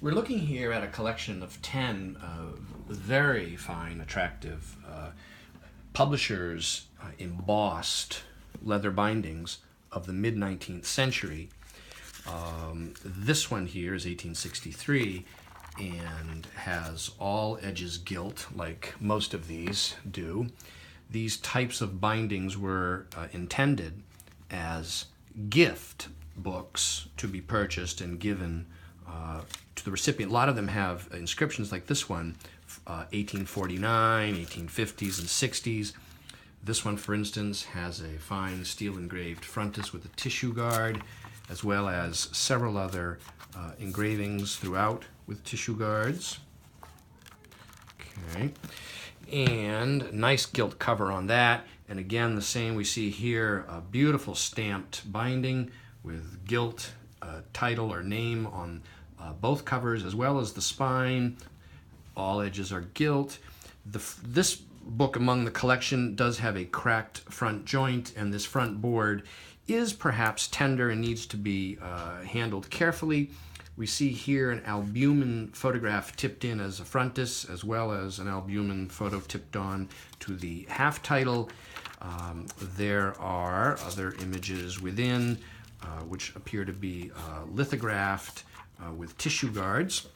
We're looking here at a collection of 10 very fine, attractive publishers' embossed leather bindings of the mid-19th century. This one here is 1863 and has all edges gilt, like most of these do. These types of bindings were intended as gift books to be purchased and given to the recipient. A lot of them have inscriptions like this one, 1849, 1850s, and 60s. This one, for instance, has a fine steel engraved frontis with a tissue guard, as well as several other engravings throughout with tissue guards. Okay, and nice gilt cover on that. And again, the same we see here, a beautiful stamped binding with gilt title or name on both covers, as well as the spine. All edges are gilt. This book among the collection does have a cracked front joint, and this front board is perhaps tender and needs to be handled carefully. We see here an albumen photograph tipped in as a frontis, as well as an albumen photo tipped on to the half title. There are other images within which appear to be lithographed with tissue guards.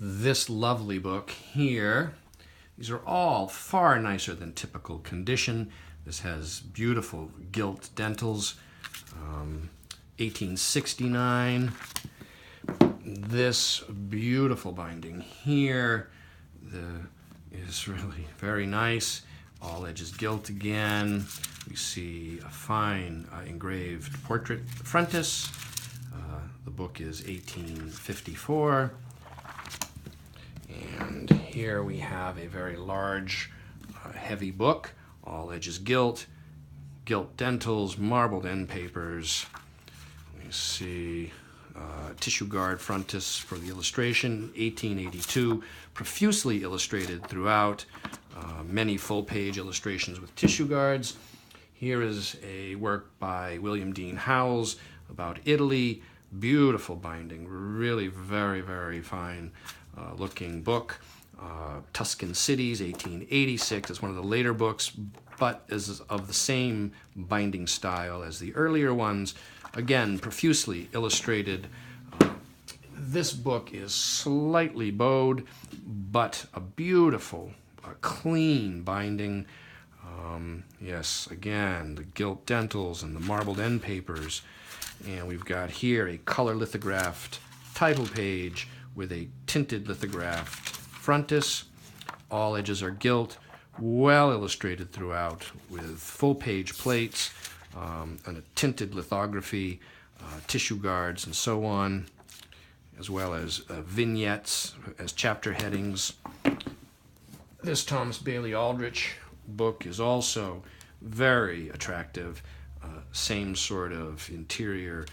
This lovely book here, these are all far nicer than typical condition. This has beautiful gilt dentals, 1869. This beautiful binding here is really very nice. All edges gilt again. We see a fine engraved portrait frontis. The book is 1854. And here we have a very large, heavy book. All edges gilt, gilt dentals, marbled end papers. We see tissue guard frontis for the illustration, 1882, profusely illustrated throughout, many full-page illustrations with tissue guards. Here is a work by William Dean Howells about Italy. Beautiful binding, really very, very fine looking book. Tuscan Cities, 1886. It's one of the later books, but is of the same binding style as the earlier ones. Again, profusely illustrated. This book is slightly bowed, but a beautiful, clean binding. Yes, again, the gilt dentals and the marbled end papers. And we've got here a color lithographed title page with a tinted lithographed frontis. All edges are gilt, well illustrated throughout with full page plates and a tinted lithography, tissue guards, and so on, as well as vignettes as chapter headings. This Thomas Bailey Aldrich book is also very attractive. Same sort of interior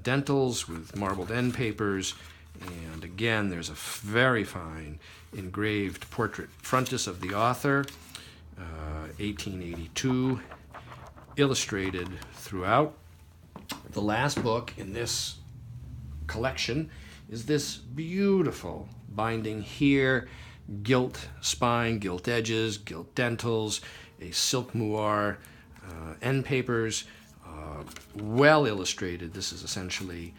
dentals with marbled end papers. And again, there's a very fine engraved portrait frontis of the author, 1882, illustrated throughout. The last book in this collection is this beautiful binding here, gilt spine, gilt edges, gilt dentals, a silk moire, end papers, well illustrated. This is essentially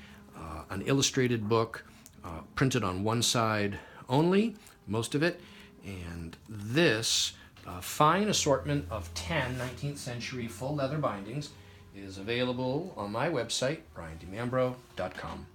an illustrated book, printed on one side only, most of it, and this fine assortment of 10 19th century full leather bindings is available on my website, briandemambro.com.